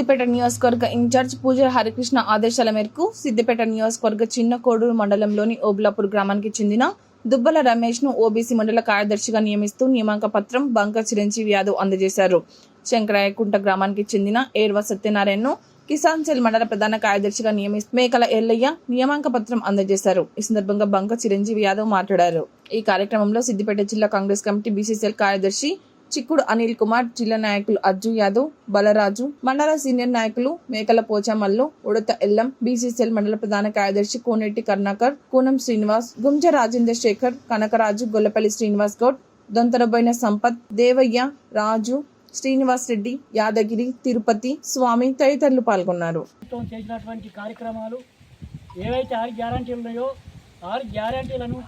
సిద్దిపేట నియోజకవర్గ ఇన్ఛార్జ్ పూజారి హరికృష్ణ ఆదేశాల మేరకు సిద్దిపేట నియోజకవర్గ చిన్న కోడూరు మండలంలోని ఓబులాపూర్ గ్రామానికి చెందిన దుబ్బల రమేష్ ను ఓబీసీ మండల కార్యదర్శిగా నియమిస్తూ నియామక పత్రం బంక చిరంజీవి యాదవ్ అందజేశారు. శంకరాయకుంట గ్రామానికి చెందిన ఏర్వ సత్యనారాయణను కిసాన్ సెల్ మండల ప్రధాన కార్యదర్శిగా నియమిస్తూ మేకల ఎల్లయ్య నియామక పత్రం అందజేశారు. ఈ సందర్భంగా బంక చిరంజీవి యాదవ్ మాట్లాడారు. ఈ కార్యక్రమంలో సిద్దిపేట జిల్లా కాంగ్రెస్ కమిటీ బీసీసీఎల్ కార్యదర్శి చిక్కుడు అనిల్ కుమార్, జిల్లా నాయకులు అజ్జు యాదవ్, బలరాజు, మండల సీనియర్ నాయకులు మేకల పోచమల్లు, ఉడత ఎల్లం, బీసీసీఎల్ మండల ప్రధాన కార్యదర్శి కోనేటి కర్ణాకర్, కూనం శ్రీనివాస్, గుంజ రాజేందర్ శేఖర్, కనకరాజు, గొల్లపల్లి శ్రీనివాస్ గౌడ్, దొంతరబోయిన సంపత్, దేవయ్య, రాజు, శ్రీనివాస్ రెడ్డి, యాదగిరి, తిరుపతి, స్వామి తదితరులు పాల్గొన్నారు. చేసినటువంటి కార్యక్రమాలు ఏవైతే 6 గ్యారంటీలు ఉన్నాయో 6 గ్యారంటీలను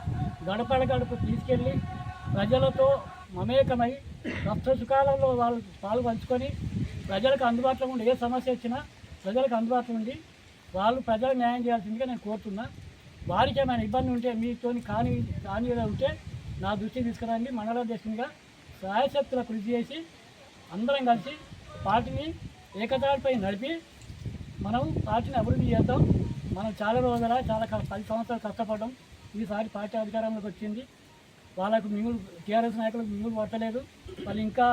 గడపడ గడప తీసుకెళ్లి ప్రజలతో మమేకమై కష్ట సుఖాలలో వాళ్ళు పాలు పంచుకొని ప్రజలకు అందుబాటులో ఉండి ఏ సమస్య వచ్చినా ప్రజలకు అందుబాటులో ఉండి వాళ్ళు ప్రజలకు న్యాయం చేయాల్సిందిగా నేను కోరుతున్నా. వారికి ఏమైనా ఇబ్బంది ఉంటే మీతో కానీ ఉంటే నా దృష్టికి తీసుకురండి. మండలాధ్యక్షునిగా సాయశక్తుల కృషి చేసి అందరం కలిసి పార్టీని ఏకతాటిపై నడిపి మనం పార్టీని అభివృద్ధి చేద్దాం. మనం చాలా రోజుల 10 సంవత్సరాలు కష్టపడ్డాం. ఈసారి పార్టీ అధికారంలోకి వచ్చింది. వాళ్ళకు మిగులు టీఆర్ఎస్ నాయకులకు మిగులు పట్టలేదు. వాళ్ళు ఇంకా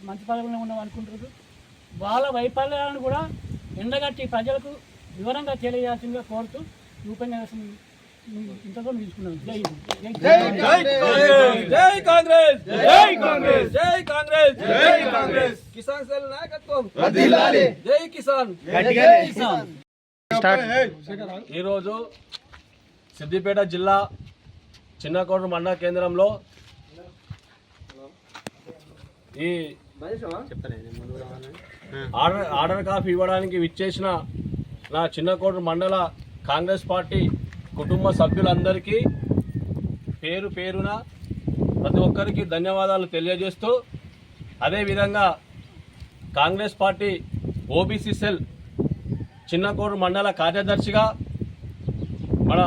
మంచి పదవుల్లో ఉన్నాం అనుకుంటారు. వాళ్ళ వైఫల్యాలను కూడా ఎండగట్టి ప్రజలకు వివరంగా తెలియజేయాల్సిందిగా కోరుతూ ఈ ఉపన్యాసం ఇంతతో తీసుకున్నాం. జై కాంగ్రెస్, జై కాంగ్రెస్, జై కాంగ్రెస్, జై కాంగ్రెస్. కిసాన్ సెల్ నాయకత్వం వర్ధిల్లాలి. జై కిసాన్, జై కిసాన్. ఈరోజు సిద్దిపేట జిల్లా చిన్న కోడూరు మండల కేంద్రంలో ఈ ఆర్డర్ కాఫీ ఇవ్వడానికి విచ్చేసిన నా చిన్న కోడూరు మండల కాంగ్రెస్ పార్టీ కుటుంబ సభ్యులందరికీ పేరు పేరున ప్రతి ఒక్కరికి ధన్యవాదాలు తెలియజేస్తూ, అదేవిధంగా కాంగ్రెస్ పార్టీ ఓబీసీ సెల్ చిన్న కోడూరు మండల కార్యదర్శిగా మన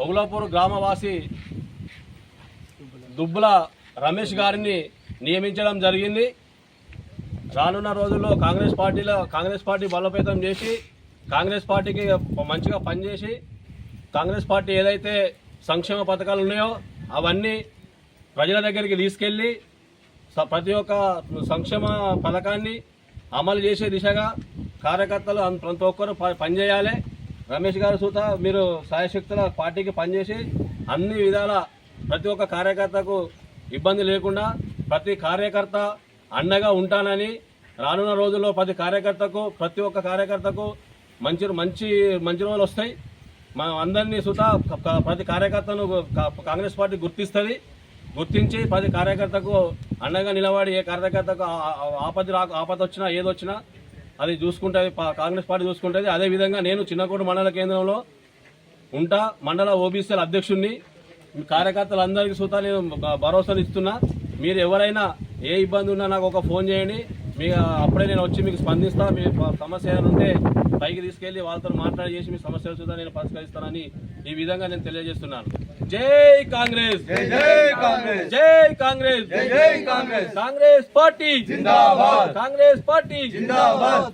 ఓబులాపూర్ గ్రామవాసి దుబ్బల రమేష్ గారిని నియమించడం జరిగింది. రానున్న రోజుల్లో కాంగ్రెస్ పార్టీ బలోపేతం చేసి కాంగ్రెస్ పార్టీకి మంచిగా పనిచేసి కాంగ్రెస్ పార్టీ ఏదైతే సంక్షేమ పథకాలు ఉన్నాయో అవన్నీ ప్రజల దగ్గరికి తీసుకెళ్ళి ప్రతి ఒక్క సంక్షేమ పథకాన్ని అమలు చేసే దిశగా కార్యకర్తలు ప్రతి ఒక్కరు పనిచేయాలి. రమేష్ గారు సూత మీరు సాయశక్తుల పార్టీకి పనిచేసి అన్ని విధాల ప్రతి ఒక్క కార్యకర్తకు ఇబ్బంది లేకుండా ప్రతి కార్యకర్త అండగా ఉంటానని, రానున్న రోజుల్లో ప్రతి ఒక్క కార్యకర్తకు మంచి రోజులు వస్తాయి. మనం అందరినీ సుతా ప్రతి కార్యకర్తను కాంగ్రెస్ పార్టీ గుర్తించి ప్రతి కార్యకర్తకు అండగా నిలబడి ఏ కార్యకర్తకు ఆపద వచ్చినా ఏదొచ్చినా అది చూసుకుంటుంది, కాంగ్రెస్ పార్టీ చూసుకుంటుంది. అదేవిధంగా నేను చిన్నకోట మండల కేంద్రంలో ఉంటా, మండల ఓబీసీల అధ్యక్షుడిని. కార్యకర్తలందరికీ సుతా నేను భరోసాను ఇస్తున్నా. మీరు ఎవరైనా ఏ ఇబ్బంది ఉన్నా నాకు ఒక ఫోన్ చేయండి. అప్పుడే నేను వచ్చి మీకు స్పందిస్తా. మీ సమస్య ఏమైనా ఉంటే పైకి తీసుకెళ్లి వాళ్ళతో మాట్లాడి చేసి మీ సమస్యలు చూద్దా నేను పరిష్కరిస్తానని ఈ విధంగా నేను తెలియజేస్తున్నాను. జై కాంగ్రెస్, జై కాంగ్రెస్, జై కాంగ్రెస్, జై కాంగ్రెస్. కాంగ్రెస్ పార్టీ జిందాబాద్, కాంగ్రెస్ పార్టీ జిందాబాద్.